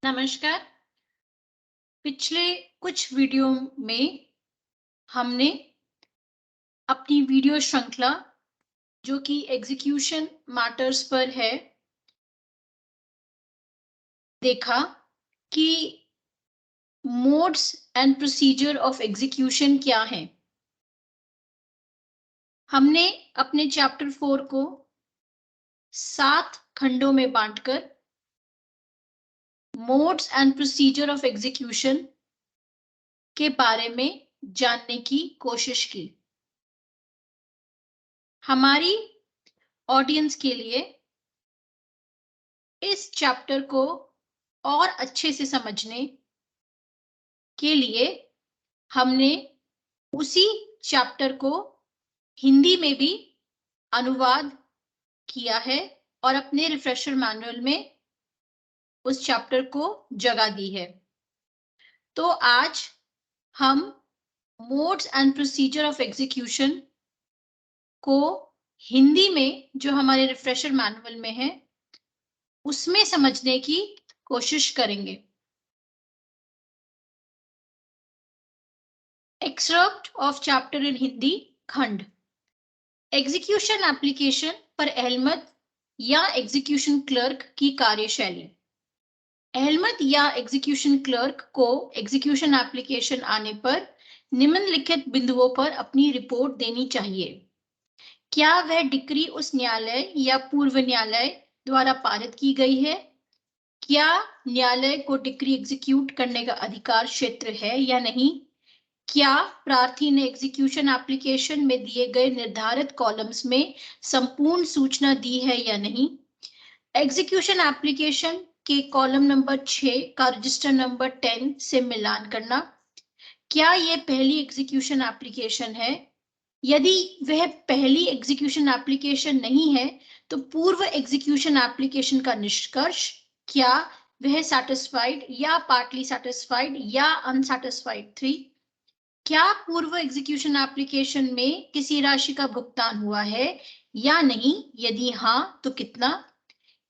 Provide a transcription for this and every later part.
नमस्कार। पिछले कुछ वीडियो में हमने अपनी वीडियो श्रृंखला जो कि एग्जीक्यूशन मैटर्स पर है, देखा कि modes and procedure of execution क्या है। हमने अपने चैप्टर 4 को 7 खंडों में बांटकर modes and procedure of execution के बारे में जानने की कोशिश की। हमारी ऑडियंस के लिए इस चैप्टर को और अच्छे से समझने के लिए हमने उसी चैप्टर को हिंदी में भी अनुवाद किया है और अपने रिफ्रेशर मैनुअल में उस चैप्टर को जगह दी है। तो आज हम modes and procedure of execution को हिंदी में जो हमारे रिफ्रेशर मैनुअल में है उसमें समझने की कोशिश करेंगे। Extract of chapter in Hindi खंड एग्जीक्यूशन एप्लीकेशन पर अहलमत या एग्जीक्यूशन क्लर्क की कार्यशैली। अहलमत या एग्जीक्यूशन क्लर्क को एग्जीक्यूशन एप्लीकेशन आने पर निम्नलिखित बिंदुओं पर अपनी रिपोर्ट देनी चाहिए। क्या वह डिक्री उस न्यायालय या पूर्व न्यायालय द्वारा पारित की गई है? क्या न्यायालय को डिक्री एग्जीक्यूट करने का अधिकार क्षेत्र है या नहीं? क्या प्रार्थी ने एग्जीक्यूशन एप्लीकेशन में दिए गए निर्धारित कॉलम्स में संपूर्ण सूचना दी है या नहीं? एग्जीक्यूशन एप्लीकेशन के कॉलम नंबर 6 का रजिस्टर नंबर 10 से मिलान करना। क्या यह पहली एग्जीक्यूशन एप्लीकेशन है? यदि वह पहली एग्जीक्यूशन एप्लीकेशन नहीं है तो पूर्व एग्जीक्यूशन एप्लीकेशन का निष्कर्ष, क्या वह सैटिस्फाइड या पार्टली सैटिस्फाइड या अनसैटिस्फाइड थी? क्या पूर्व एग्जीक्यूशन एप्लीकेशन में किसी राशि का भुगतान हुआ है या नहीं? यदि हाँ तो कितना?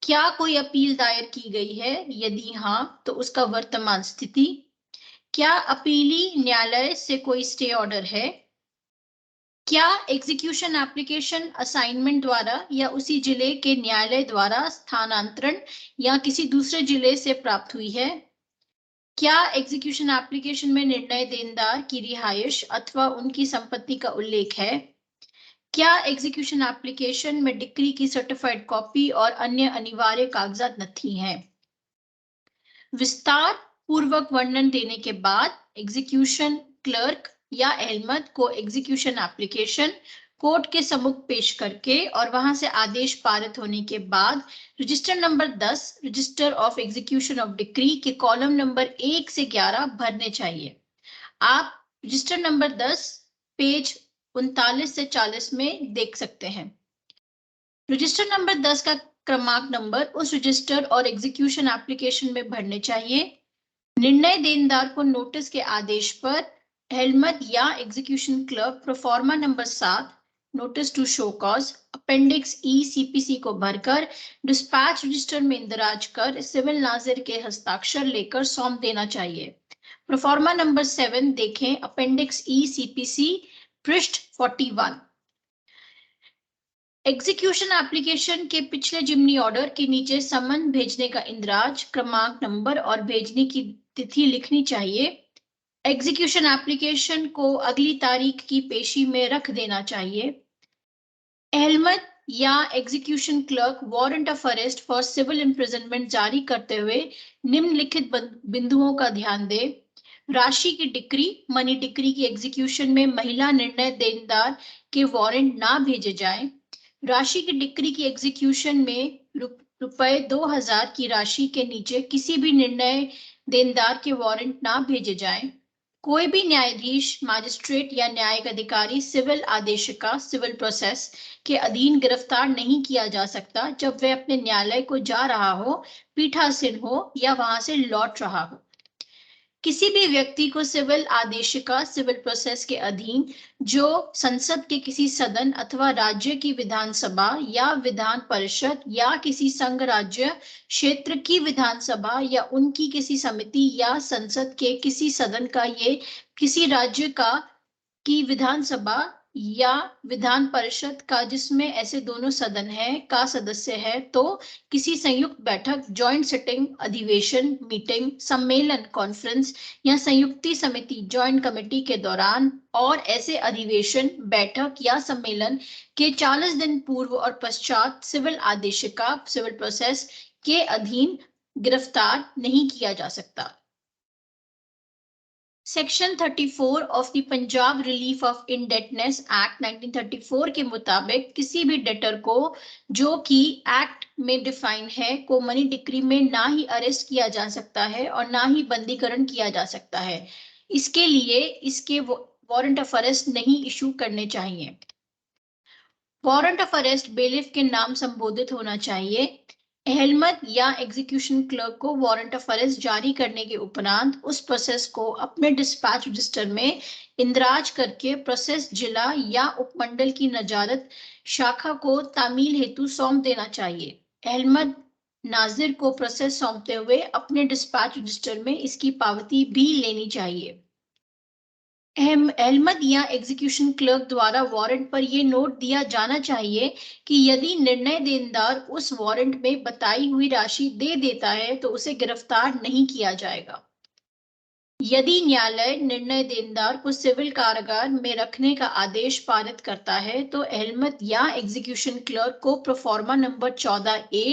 क्या कोई अपील दायर की गई है? यदि हाँ तो उसका वर्तमान स्थिति? क्या अपीली न्यायालय से कोई स्टे ऑर्डर है? क्या एग्जीक्यूशन एप्लीकेशन असाइनमेंट द्वारा या उसी जिले के न्यायालय द्वारा स्थानांतरण या किसी दूसरे जिले से प्राप्त हुई है? क्या एग्जीक्यूशन एप्लीकेशन में निर्णय देनदार की रिहाइश अथवा उनकी संपत्ति का उल्लेख है? क्या एग्जीक्यूशन एप्लीकेशन में डिक्री की सर्टिफाइड कॉपी और अन्य अनिवार्य कागजात नथी हैं? विस्तार पूर्वक वर्णन देने के बाद एग्जीक्यूशन क्लर्क या अहलमत को एग्जीक्यूशन एप्लीकेशन कोर्ट के सम्मुख पेश करके और वहां से आदेश पारित होने के बाद register number 10 register of execution of decree के कॉलम नंबर 1 से 11 भरने चाहिए। आप रजिस्टर नंबर 10 पेज 39 से 40 में देख सकते हैं। रजिस्टर नंबर 10 का क्रमांक नंबर उस रजिस्टर और एग्जीक्यूशन एप्लीकेशन में भरने चाहिए। निर्णय देनदार को नोटिस के आदेश पर अहलमत या execution clerk proforma number 7 notice to show cause appendix E CPC को भरकर डिस्पैच रजिस्टर में इंदराज कर सिविल नाजिर के हस्ताक्षर लेकर सौंप देना चाहिए। प्रोफार्मा नंबर 7 देखें अपेंडिक्स ई सीपीसी पृष्ठ 41। एग्जीक्यूशन एप्लीकेशन के पिछले जिमनी ऑर्डर के नीचे समन भेजने का इंदराज क्रमांक नंबर और भेजने की तिथि लिखनी चाहिए। एग्जीक्यूशन एप्लीकेशन को अगली तारीख की पेशी में रख देना चाहिए। अहलमत या execution clerk warrant of arrest for civil imprisonment जारी करते हुए निम्नलिखित बिंदुओं का ध्यान दे। राशि की डिक्री मनी डिक्री की एग्जीक्यूशन में महिला निर्णय देनदार के वारंट ना भेजे जाएं। राशि की डिक्री की एग्जीक्यूशन में रुपए 2000 की राशि के नीचे किसी भी निर्णय देनदार के वारंट ना भेजे जाएं। कोई भी न्यायाधीश मजिस्ट्रेट या न्यायिक अधिकारी सिविल आदेशिका सिविल प्रोसेस के अधीन गिरफ्तार नहीं किया जा सकता जब वह अपने न्यायालय को जा रहा हो, पीठासीन हो या वहां से लौट रहा हो। किसी भी व्यक्ति को सिविल आदेशिका सिविल प्रोसेस के अधीन जो संसद के किसी सदन अथवा राज्य की विधानसभा या विधान परिषद या किसी संघ राज्य क्षेत्र की विधानसभा या उनकी किसी समिति या संसद के किसी सदन का ये किसी राज्य का की विधानसभा या विधान परिषद का जिसमें ऐसे दोनों सदन है का सदस्य है तो किसी संयुक्त बैठक जॉइंट सिटिंग अधिवेशन मीटिंग सम्मेलन कॉन्फ्रेंस या संयुक्ति समिति जॉइंट कमेटी के दौरान और ऐसे अधिवेशन बैठक या सम्मेलन के 40 दिन पूर्व और पश्चात सिविल आदेशिका सिविल प्रोसेस के अधीन गिरफ्तार नहीं किया जा सकता। Section 34 of the Punjab relief of indebtedness act 1934 के मुताबिक किसी भी डेटर को जो कि एक्ट में डिफाइन है को मनी डिक्री में ना ही अरेस्ट किया जा सकता है और ना ही बंदीकरण किया जा सकता है। इसके लिए इसके वारंट ऑफ अरेस्ट नहीं इशू करने चाहिए। वारंट ऑफ अरेस्ट बेलिफ के नाम संबोधित होना चाहिए। अहलमत या एग्जीक्यूशन क्लर्क को वारंट ऑफ अरेस्ट जारी करने के उपरांत उस प्रोसेस को अपने डिस्पैच रजिस्टर में इंदराज करके प्रोसेस जिला या उपमंडल की नजारत शाखा को तामील हेतु सौंप देना चाहिए। अहलमत नाजिर को प्रोसेस सौंपते हुए अपने डिस्पैच रजिस्टर में इसकी पावती भी लेनी चाहिए। अहलमत या एग्जीक्यूशन क्लर्क द्वारा वारंट पर यह नोट दिया जाना चाहिए कि यदि निर्णय देनदार उस वारंट में बताई हुई राशि दे देता है तो उसे गिरफ्तार नहीं किया जाएगा। यदि न्यायालय निर्णय देनदार को सिविल कारागार में रखने का आदेश पारित करता है तो अहलमत या एग्जीक्यूशन क्लर्क को proforma number 14A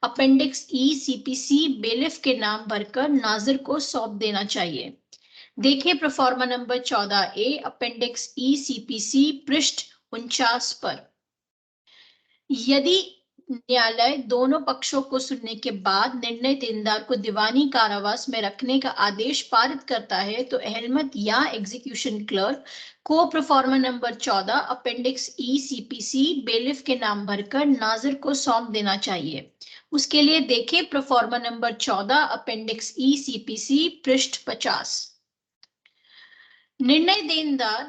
appendix E CPC bailiff के नाम भरकर नाजिर को सौंप देना चाहिए। देखिए proforma number 14A appendix E CPC पृष्ठ 49 पर। यदि न्यायालय दोनों पक्षों को सुनने के बाद निर्णय देनदार को दीवानी कारावास में रखने का आदेश पारित करता है तो अहलमत या एग्जीक्यूशन क्लर्क को proforma number 14 appendix E CPC bailiff के नाम भरकर नाजिर को सौंप देना चाहिए। उसके लिए देखें proforma number 14 appendix E CPC पृष्ठ 50। निर्णय देनदार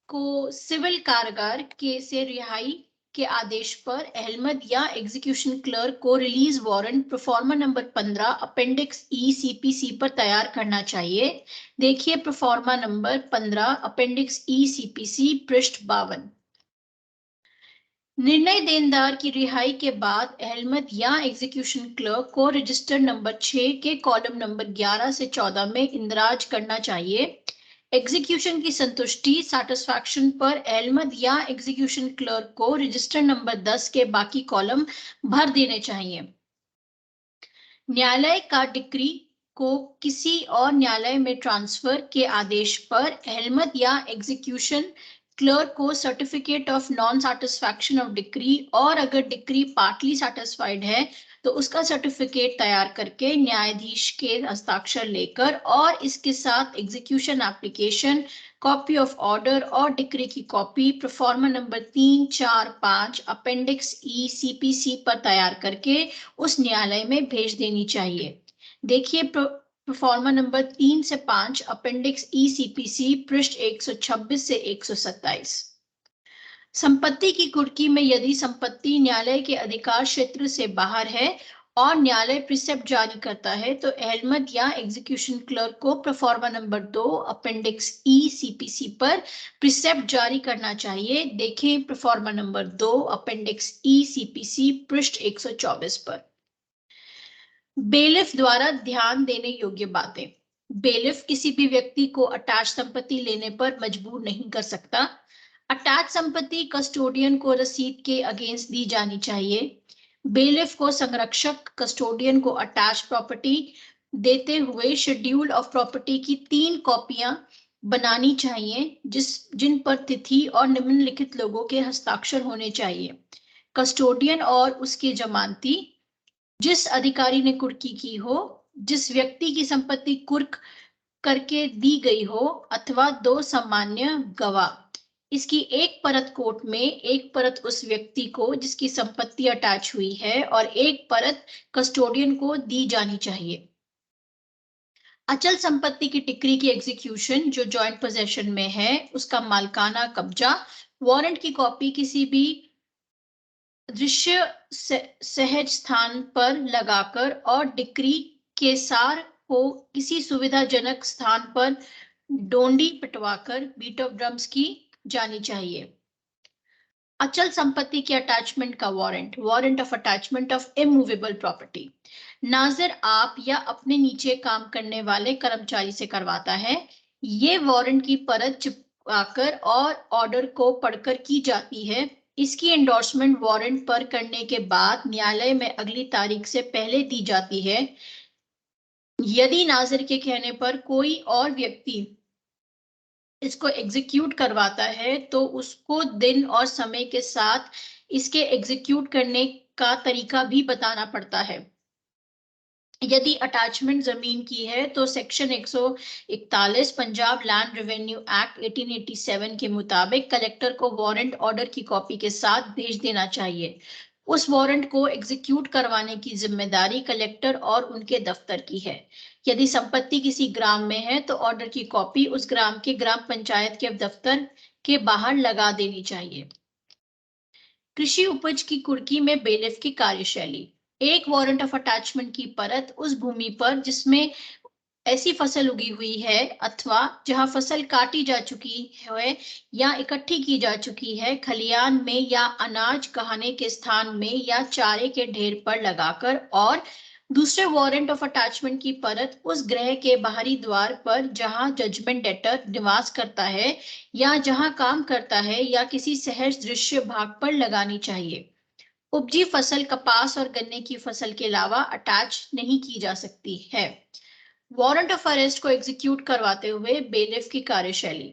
को सिविल कारागार के से रिहाई के आदेश पर अहलमत या एग्जीक्यूशन क्लर्क को release warrant proforma number 15 appendix E CPC पर तैयार करना चाहिए। देखिए proforma number 15 appendix E CPC पृष्ठ 52। निर्णय देनदार की रिहाई के बाद अहलमत या एग्जीक्यूशन क्लर्क को रजिस्टर नंबर 6 के कॉलम नंबर 11 से 14 में इंदराज करना चाहिए। एग्जीक्यूशन की संतुष्टि सैटिस्फैक्शन पर अहलमत या एग्जीक्यूशन क्लर्क को रजिस्टर नंबर 10 के बाकी कॉलम भर देने चाहिए। न्यायालय का डिक्री को किसी और न्यायालय में ट्रांसफर के आदेश पर अहलमत या एग्जीक्यूशन क्लर्क को certificate of non satisfaction of decree और अगर डिक्री पार्टली सेटिस्फाइड है तो उसका सर्टिफिकेट तैयार करके न्यायाधीश के हस्ताक्षर लेकर और इसके साथ execution application copy of order और डिक्री की copy proforma number 3, 4, 5 appendix E CPC पर तैयार करके उस न्यायालय में भेज देनी चाहिए। देखिए प्रोफार्मा नंबर 3 से 5 अपेंडिक्स ई CPC पृष्ठ 126 से 127। संपत्ति की कुर्की में यदि संपत्ति न्यायालय के अधिकार क्षेत्र से बाहर है और न्यायालय प्रिसेप्ट जारी करता है तो अहलमत या एग्जीक्यूशन क्लर्क को proforma number 2 appendix E CPC पर प्रिसेप्ट जारी करना चाहिए। देखें proforma number 2 appendix E CPC पृष्ठ 124 पर। बेलिफ द्वारा ध्यान देने योग्य बातें। बेलिफ किसी भी व्यक्ति को अटैच संपत्ति लेने पर मजबूर नहीं कर सकता। अटैच संपत्ति कस्टोडियन को रसीद के अगेंस्ट दी जानी चाहिए। बेलिफ को संरक्षक कस्टोडियन को अटैच प्रॉपर्टी देते हुए शेड्यूल ऑफ प्रॉपर्टी की 3 कॉपियां बनानी चाहिए जिन पर तिथि और निम्नलिखित लोगों के हस्ताक्षर होने चाहिए। कस्टोडियन और उसके जमानती, जिस अधिकारी ने कुर्की की हो, जिस व्यक्ति की संपत्ति कुर्क करके दी गई हो अथवा 2 सामान्य गवाह। इसकी एक परत कोर्ट में, एक परत उस व्यक्ति को जिसकी संपत्ति अटैच हुई है और एक परत कस्टोडियन को दी जानी चाहिए। अचल संपत्ति की डिक्री की एग्जीक्यूशन जो जॉइंट पोजेशन में है, उसका मालकाना कब्जा, वारंट की कॉपी किसी भी दृश्य सहज स्थान पर लगाकर और डिक्री के सार को किसी सुविधाजनक स्थान पर डोंडी पिटवाकर बीट ऑफ ड्रम्स की जानी चाहिए। अचल संपत्ति के अटैचमेंट का warrant, warrant of attachment of immovable property, नाजिर आप या अपने नीचे काम करने वाले कर्मचारी से करवाता है। ये वारंट की परत चिपकाकर और ऑर्डर को पढ़कर की जाती है। इसकी एंडोर्समेंट वारंट पर करने के बाद न्यायालय में अगली तारीख से पहले दी जाती है। यदि नाजिर के कहने पर कोई और व्यक्ति इसको एग्जीक्यूट करवाता है तो उसको दिन और समय के साथ इसके एग्जीक्यूट करने का तरीका भी बताना पड़ता है। यदि अटैचमेंट जमीन की है तो section 141 Punjab land revenue act 1887 के मुताबिक कलेक्टर को वारंट ऑर्डर की कॉपी के साथ भेज देना चाहिए। उस वारंट को एग्जीक्यूट करवाने की जिम्मेदारी कलेक्टर और उनके दफ्तर की है। यदि संपत्ति किसी ग्राम में है तो ऑर्डर की कॉपी उस ग्राम के ग्राम पंचायत के दफ्तर के बाहर लगा देनी चाहिए। कृषि उपज की कुर्की में बेलिफ की कार्यशैली, एक वारंट ऑफ अटैचमेंट की परत उस भूमि पर जिसमें ऐसी फसल उगी हुई है अथवा जहां फसल काटी जा चुकी है या इकट्ठी की जा चुकी है, खलियान में या अनाज गहाने के स्थान में या चारे के ढेर पर लगाकर, और दूसरे वारंट ऑफ अटैचमेंट की परत उस गृह के बाहरी द्वार पर जहां जजमेंट डेटर निवास करता है या जहां काम करता है या किसी सहज दृश्य भाग पर लगानी चाहिए। उपजी फसल कपास और गन्ने की फसल के अलावा अटैच नहीं की जा सकती है। वारंट ऑफ अरेस्ट को एग्जीक्यूट करवाते हुए बेलिफ की कार्यशैली,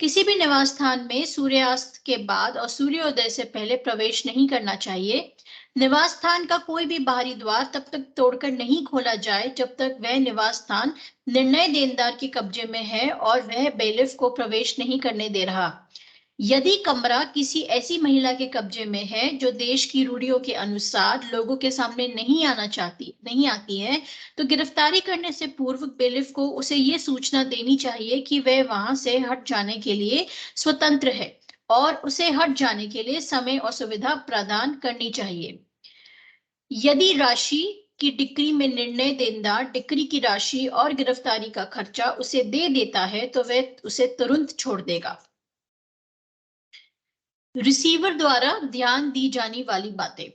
किसी भी निवास स्थान में सूर्यास्त के बाद और सूर्योदय से पहले प्रवेश नहीं करना चाहिए। निवास स्थान का कोई भी बाहरी द्वार तब तक तोड़कर नहीं खोला जाए जब तक वह निवास स्थान निर्णय देनदार के कब्जे में है और वह बेलिफ को प्रवेश नहीं करने दे रहा। यदि कमरा किसी ऐसी महिला के कब्जे में है जो देश की रूढ़ियों के अनुसार लोगों के सामने नहीं आती है, तो गिरफ्तारी करने से पूर्व बेलिफ को उसे ये सूचना देनी चाहिए कि वह वहां से हट जाने के लिए स्वतंत्र है और उसे हट जाने के लिए समय और सुविधा प्रदान करनी चाहिए। यदि राशि की डिक्री में निर्णय देनदार डिक्री की राशि और गिरफ्तारी का खर्चा उसे दे देता है तो वह उसे तुरंत छोड़ देगा। रिसीवर द्वारा ध्यान दी जाने वाली बातें,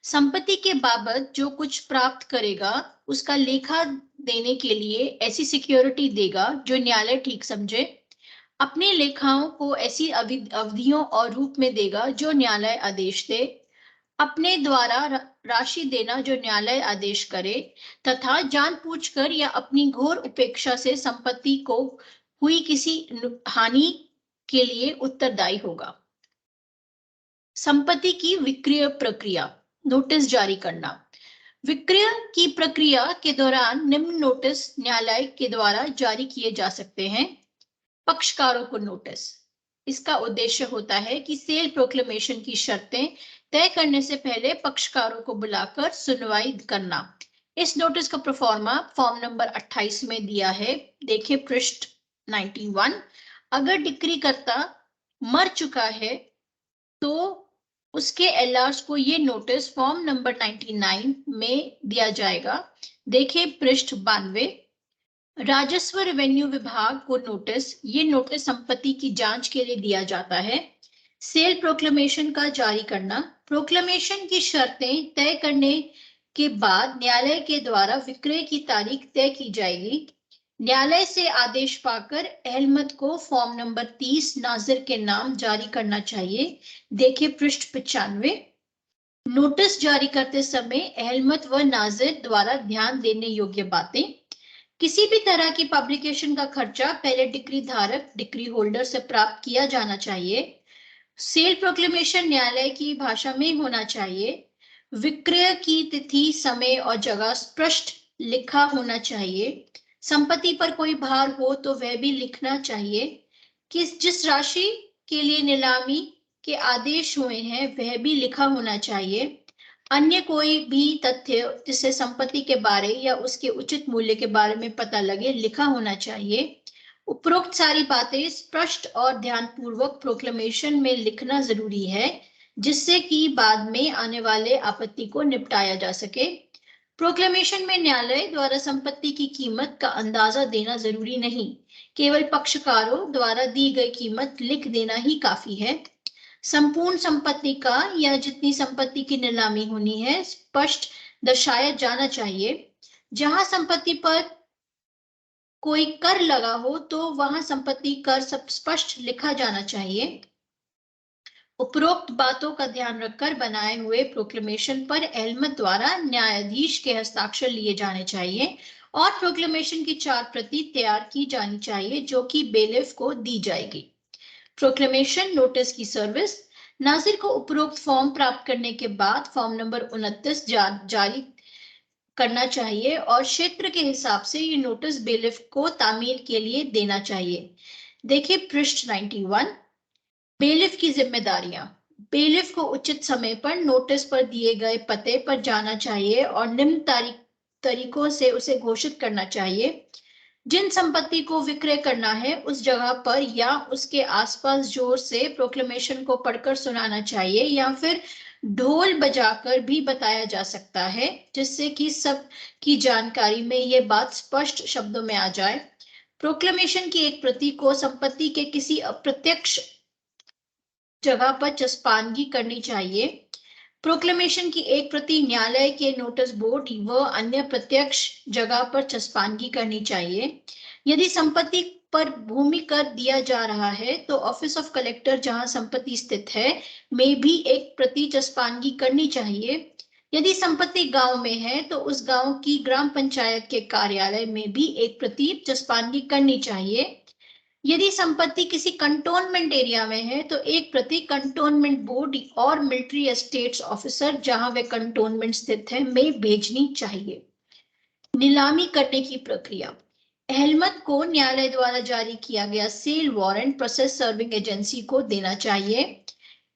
संपत्ति के बाबत जो कुछ प्राप्त करेगा उसका लेखा देने के लिए ऐसी सिक्योरिटी देगा जो न्यायालय ठीक समझे। अपने लेखाओं को ऐसी अवधियों और रूप में देगा जो न्यायालय आदेश दे। अपने द्वारा राशि देना जो न्यायालय आदेश करे, तथा जानबूझकर या अपनी घोर उपेक्षा से संपत्ति को हुई किसी हानि के लिए उत्तरदायी होगा। संपत्ति की विक्रय प्रक्रिया, नोटिस जारी करना, विक्रय की प्रक्रिया के दौरान निम्न नोटिस न्यायालय के द्वारा जारी किए जा सकते हैं। पक्षकारों को नोटिस, इसका उद्देश्य होता है कि सेल प्रोक्लेमेशन की शर्तें तय करने से पहले पक्षकारों को बुलाकर सुनवाई करना। इस नोटिस का प्रोफॉर्मा फॉर्म नंबर 28 में दिया है, देखिए पृष्ठ 91। अगर डिक्री कर्ता मर चुका है तो उसके एलआर्स को ये नोटिस फॉर्म नंबर 99 में दिया जाएगा, देखिए पृष्ठ 92। राजस्व रेवेन्यू विभाग को नोटिस, ये नोटिस संपत्ति की जांच के लिए दिया जाता है। सेल प्रोक्लेमेशन का जारी करना, प्रोक्लेमेशन की शर्तें तय करने के बाद न्यायालय के द्वारा विक्रय की तारीख तय की जाएगी। न्यायालय से आदेश पाकर अहलमत को फॉर्म नंबर 30 नाजिर के नाम जारी करना चाहिए, देखिए पृष्ठ 95। नोटिस जारी करते समय अहलमत व नाजिर द्वारा ध्यान देने योग्य बातें, किसी भी तरह की पब्लिकेशन का खर्चा पहले डिक्री धारक डिक्री होल्डर से प्राप्त किया जाना चाहिए। सेल प्रोक्लेमेशन न्यायालय की भाषा में होना चाहिए। विक्रय की तिथि, समय और जगह स्पष्ट लिखा होना चाहिए। संपत्ति पर कोई भार हो तो वह भी लिखना चाहिए। जिस राशि के लिए नीलामी के आदेश हुए हैं वह भी लिखा होना चाहिए। अन्य कोई भी तथ्य जिससे संपत्ति के बारे या उसके उचित मूल्य के बारे में पता लगे लिखा होना चाहिए। उपरोक्त सारी बातें स्पष्ट और ध्यानपूर्वक प्रोक्लेमेशन में लिखना जरूरी है, जिससे कि बाद में आने वाले आपत्ति को निपटाया जा सके। प्रोक्लेमेशन में न्यायालय द्वारा संपत्ति की कीमत का अंदाजा देना जरूरी नहीं, केवल पक्षकारों द्वारा दी गई कीमत लिख देना ही काफी है। संपूर्ण संपत्ति का या जितनी संपत्ति की नीलामी होनी है स्पष्ट दर्शाया जाना चाहिए। जहां संपत्ति पर कोई कर लगा हो तो वहां संपत्ति कर सब स्पष्ट लिखा जाना चाहिए। उपरोक्त बातों का ध्यान रखकर बनाए हुए प्रोक्लेमेशन पर एहलमत द्वारा न्यायाधीश के हस्ताक्षर लिए जाने चाहिए और प्रोक्लेमेशन की 4 प्रति तैयार की जानी चाहिए जो कि बेलिफ को दी जाएगी। प्रोक्लेमेशन नोटिस की सर्विस। नाजिर को उपरोक्त फॉर्म प्राप्त करने के बाद फॉर्म नंबर 29 जारी करना चाहिए और क्षेत्र के हिसाब से ये नोटिस बेलिफ को तामील के लिए देना चाहिए। देखिए पृष्ठ 91। बेलिफ की जिम्मेदारियां। बेलिफ को उचित समय पर नोटिस पर दिए गए पते पर जाना चाहिए और निम्न तरीकों से उसे घोषित करना चाहिए। जिन संपत्ति को विक्रय करना है उस जगह पर या उसके आसपास जोर से प्रोक्लेमेशन को पढ़कर सुनाना चाहिए या फिर ढोल बजाकर भी बताया जा सकता है, जिससे कि सब की जानकारी में ये बात स्पष्ट शब्दों में आ जाए। प्रोक्लेमेशन की एक प्रति को संपत्ति के किसी अप्रत्यक्ष जगह पर चस्पानगी करनी चाहिए। प्रोक्लेमेशन की एक प्रति न्यायालय के नोटिस बोर्ड व अन्य प्रत्यक्ष जगह पर चस्पानगी करनी चाहिए। यदि संपत्ति पर भूमि कर दिया जा रहा है तो ऑफिस ऑफ कलेक्टर जहां संपत्ति स्थित है में भी एक प्रति चस्पानगी करनी चाहिए। यदि संपत्ति गांव में है तो उस गांव की ग्राम पंचायत के कार्यालय में भी एक प्रति चस्पानगी करनी चाहिए। यदि संपत्ति किसी कंटोनमेंट एरिया में है तो एक प्रति कंटोनमेंट बोर्ड और मिलिट्री एस्टेट्स ऑफिसर जहां वे कंटोनमेंट स्थित है में भेजनी चाहिए। नीलामी करने की प्रक्रिया। एहलमत को न्यायालय द्वारा जारी किया गया sale warrant process serving agency को देना चाहिए।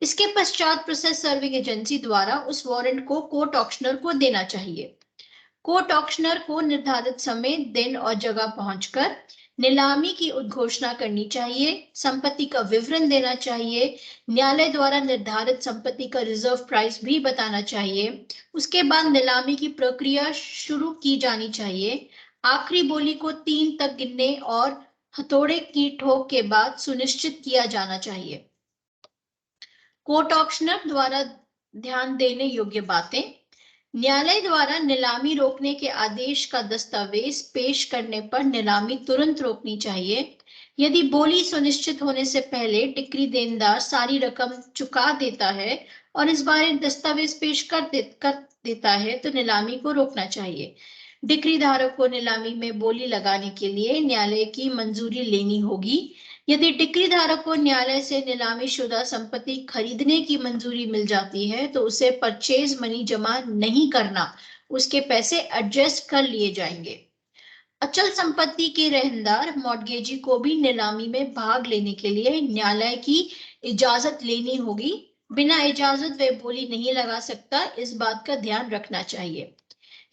इसके पश्चात प्रोसेस सर्विंग एजेंसी द्वारा उस वारंट को कोर्ट ऑक्शनर को देना चाहिए। कोर्ट ऑक्शनर को निर्धारित समय, दिन और जगह पहुंचकर नीलामी की उद्घोषणा करनी चाहिए, संपत्ति का विवरण देना चाहिए, न्यायालय द्वारा निर्धारित संपत्ति का रिजर्व प्राइस भी बताना चाहिए। उसके बाद नीलामी की प्रक्रिया शुरू की जानी चाहिए। आखिरी बोली को 3 तक गिनने और हथौड़े की ठोक के बाद सुनिश्चित किया जाना चाहिए। कोर्ट ऑक्शनर द्वारा ध्यान देने योग्य बातें। न्यायालय द्वारा नीलामी रोकने के आदेश का दस्तावेज पेश करने पर नीलामी तुरंत रोकनी चाहिए। यदि बोली सुनिश्चित होने से पहले डिक्री देनदार सारी रकम चुका देता है और इस बारे दस्तावेज पेश कर देता है तो नीलामी को रोकना चाहिए। डिक्री धारक को नीलामी में बोली लगाने के लिए न्यायालय की मंजूरी लेनी होगी। यदि डिक्री धारक को न्यायालय से नीलामी शुदा संपत्ति खरीदने की मंजूरी मिल जाती है तो उसे परचेज मनी जमा नहीं करना, उसके पैसे एडजस्ट कर लिए जाएंगे। अचल संपत्ति के रहनदार मॉर्गेजी को भी नीलामी में भाग लेने के लिए न्यायालय की इजाजत लेनी होगी। बिना इजाजत वे बोली नहीं लगा सकता, इस बात का ध्यान रखना चाहिए।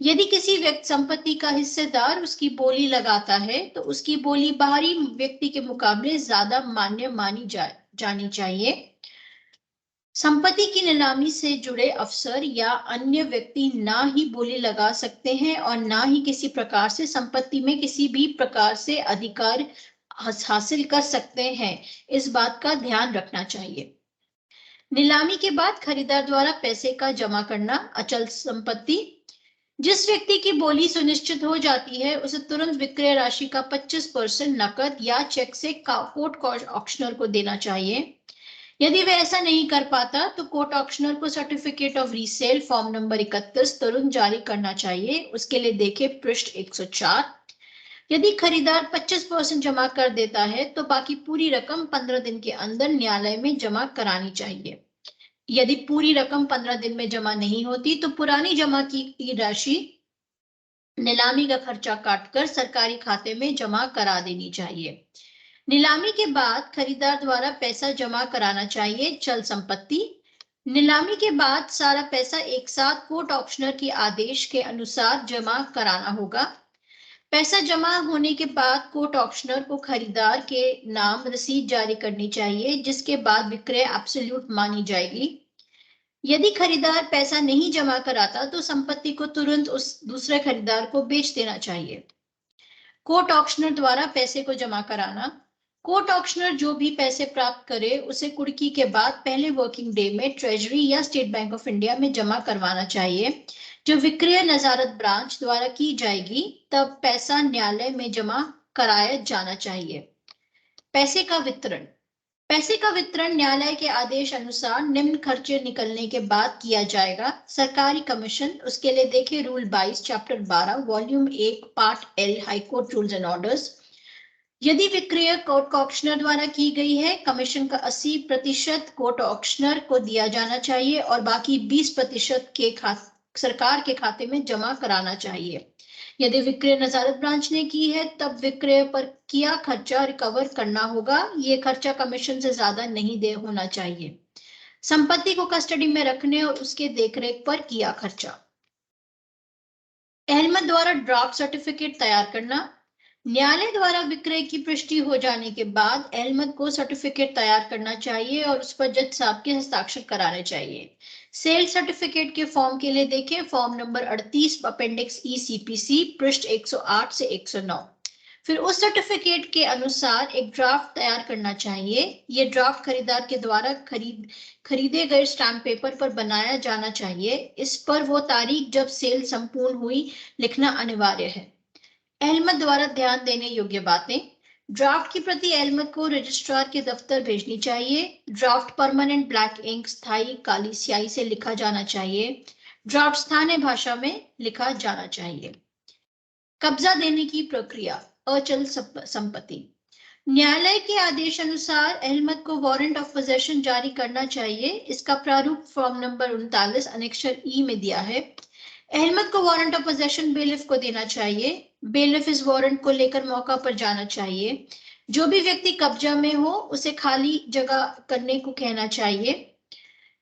यदि किसी व्यक्ति संपत्ति का हिस्सेदार उसकी बोली लगाता है तो उसकी बोली बाहरी व्यक्ति के मुकाबले ज्यादा मान्य मानी जानी चाहिए। संपत्ति की नीलामी से जुड़े अफसर या अन्य व्यक्ति ना ही बोली लगा सकते हैं और ना ही किसी प्रकार से संपत्ति में किसी भी प्रकार से अधिकार हासिल कर सकते हैं, इस बात का ध्यान रखना चाहिए। नीलामी के बाद खरीदार द्वारा पैसे का जमा करना। अचल संपत्ति। जिस व्यक्ति की बोली सुनिश्चित हो जाती है उसे तुरंत विक्रय राशि का 25% नकद या चेक से कोर्ट ऑक्शनर को देना चाहिए। यदि वह ऐसा नहीं कर पाता तो कोर्ट ऑक्शनर को certificate of resale form number 31 तुरंत जारी करना चाहिए। उसके लिए देखें पृष्ठ 104। यदि खरीदार 25% जमा कर देता है तो बाकी पूरी रकम 15 दिन के अंदर न्यायालय में जमा करानी चाहिए। यदि पूरी रकम 15 दिन में जमा नहीं होती तो पुरानी जमा की राशि नीलामी का खर्चा काटकर सरकारी खाते में जमा करा देनी चाहिए। नीलामी के बाद खरीदार द्वारा पैसा जमा कराना चाहिए। चल संपत्ति। नीलामी के बाद सारा पैसा एक साथ कोर्ट ऑक्शनर के आदेश के अनुसार जमा कराना होगा। पैसा जमा होने के बाद कोर्ट ऑक्शनर को खरीदार के नाम रसीद जारी करनी चाहिए, जिसके बाद विक्रय एब्सोल्यूट मानी जाएगी। यदि खरीदार पैसा नहीं जमा कराता तो संपत्ति को तुरंत उस दूसरे खरीदार को बेच देना चाहिए। कोर्ट ऑक्शनर द्वारा पैसे को जमा कराना। कोर्ट ऑक्शनर जो भी पैसे प्राप्त करे उसे कुर्की के बाद पहले वर्किंग डे में ट्रेजरी या स्टेट बैंक ऑफ इंडिया में जमा करवाना चाहिए, जो विक्रय नजारत ब्रांच द्वारा की जाएगी। तब पैसा न्यायालय में जमा कराया जाना चाहिए। पैसे का वितरण। पैसे का वितरण न्यायालय के आदेश अनुसार निम्न खर्चे निकलने के बाद किया जाएगा। सरकारी कमीशन, उसके लिए देखें rule 22 chapter 12 volume 1 part L high court rules and orders. यदि विक्रय कोर्ट ऑक्शनर द्वारा की गई है, कमीशन का 80% कोर्ट ऑक्शनर को दिया जाना चाहिए और बाकी 20% के सरकार के खाते में जमा कराना चाहिए। यदि विक्रय नजारत ब्रांच ने की है, तब विक्रय पर किया खर्चा रिकवर करना होगा। ये खर्चा कमीशन से ज्यादा नहीं होना चाहिए। संपत्ति को कस्टडी में रखने और उसके देखरेख पर किया खर्चा। अहमद द्वारा ड्राफ्ट सर्टिफिकेट तैयार करना। न्यायालय द्वारा विक्रय की पुष्टि हो जाने के बाद अहमद को सर्टिफिकेट तैयार करना चाहिए और उस पर जज साहब के हस्ताक्षर कराने चाहिए। सेल सर्टिफिकेट के फॉर्म के लिए देखें फॉर्म नंबर 38 अपेंडिक्स ECPC पृष्ठ 108 से 109। फिर उस सर्टिफिकेट के अनुसार एक ड्राफ्ट तैयार करना चाहिए। ये ड्राफ्ट खरीदार के द्वारा खरीदे गए स्टैम्प पेपर पर बनाया जाना चाहिए। इस पर वो तारीख जब सेल संपूर्ण हुई लिखना अनिवार्य है। अहमद द्वारा ध्यान देने योग्य बातें। ड्राफ्ट की प्रति अहमद को रजिस्ट्रार के दफ्तर भेजनी चाहिए। ड्राफ्ट परमानेंट ब्लैक इंक स्थायी काली स्याही से लिखा जाना चाहिए। ड्राफ्ट स्थानीय भाषा में लिखा जाना चाहिए। कब्जा देने की प्रक्रिया। अचल संपत्ति। न्यायालय के आदेश अनुसार अहमद को वारंट ऑफ पोजेशन जारी करना चाहिए। इसका प्रारूप फॉर्म नंबर 39 अनेक्षर ई में दिया है। अहमद को वारंट ऑफ पोजेशन बेलिफ को देना चाहिए। बेलिफ इस वारंट को लेकर मौका पर जाना चाहिए। जो भी व्यक्ति कब्जा में हो उसे खाली जगह करने को कहना चाहिए।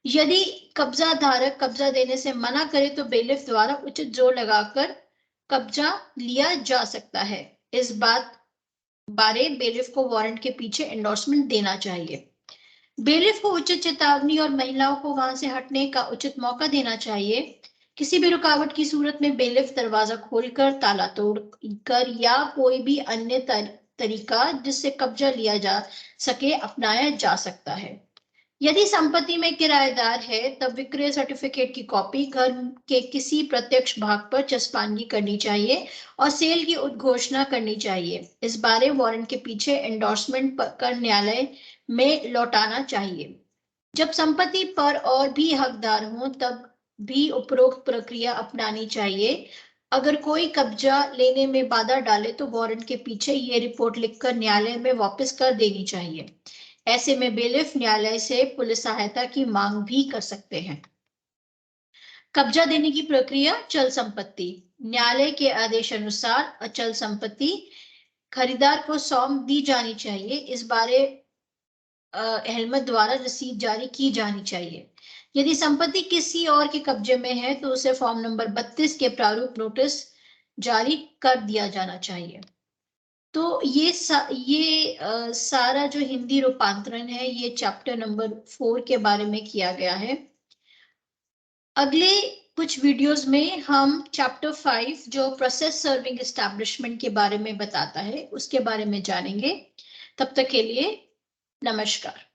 यदि कब्जा धारक कब्जा देने से मना करे तो बेलिफ द्वारा उचित जोर लगाकर कब्जा लिया जा सकता है। इस बात बारे बेलिफ को वारंट के पीछे एंडोर्समेंट देना चाहिए। बेलिफ को उचित चेतावनी और महिलाओं को वहां से हटने का उचित मौका देना चाहिए। किसी भी रुकावट की सूरत में बेलिफ दरवाजा खोलकर ताला तोड़कर या कोई भी अन्य तरीका जिससे कब्जा लिया जा सके अपनाया जा सकता है। यदि संपत्ति में किराएदार है तब विक्रय सर्टिफिकेट की कॉपी घर के किसी प्रत्यक्ष भाग पर चस्पांगी करनी चाहिए और सेल की उद्घोषणा करनी चाहिए। इस बारे वारंट के पीछे एंडोर्समेंट कर न्यायालय में लौटाना चाहिए। जब संपत्ति पर और भी हकदार हों तब भी उपरोक्त प्रक्रिया अपनानी चाहिए। अगर कोई कब्जा लेने में बाधा डाले तो वारंट के पीछे ये रिपोर्ट लिखकर न्यायालय में वापस कर देनी चाहिए। ऐसे में बेलिफ न्यायालय से पुलिस सहायता की मांग भी कर सकते हैं। कब्जा देने की प्रक्रिया। चल संपत्ति। न्यायालय के आदेश अनुसार अचल संपत्ति खरीदार को सौंप दी जानी चाहिए। इस बारे अहमद द्वारा रसीद जारी की जानी चाहिए। यदि संपत्ति किसी और के कब्जे में है तो उसे फॉर्म नंबर 32 के प्रारूप नोटिस जारी कर दिया जाना चाहिए। तो ये सारा जो हिंदी रूपांतरण है ये चैप्टर नंबर 4 के बारे में किया गया है। अगले कुछ वीडियोस में हम चैप्टर 5 जो प्रोसेस सर्विंग एस्टैब्लिशमेंट के बारे में बताता है उसके बारे में जानेंगे। तब तक के लिए नमस्कार।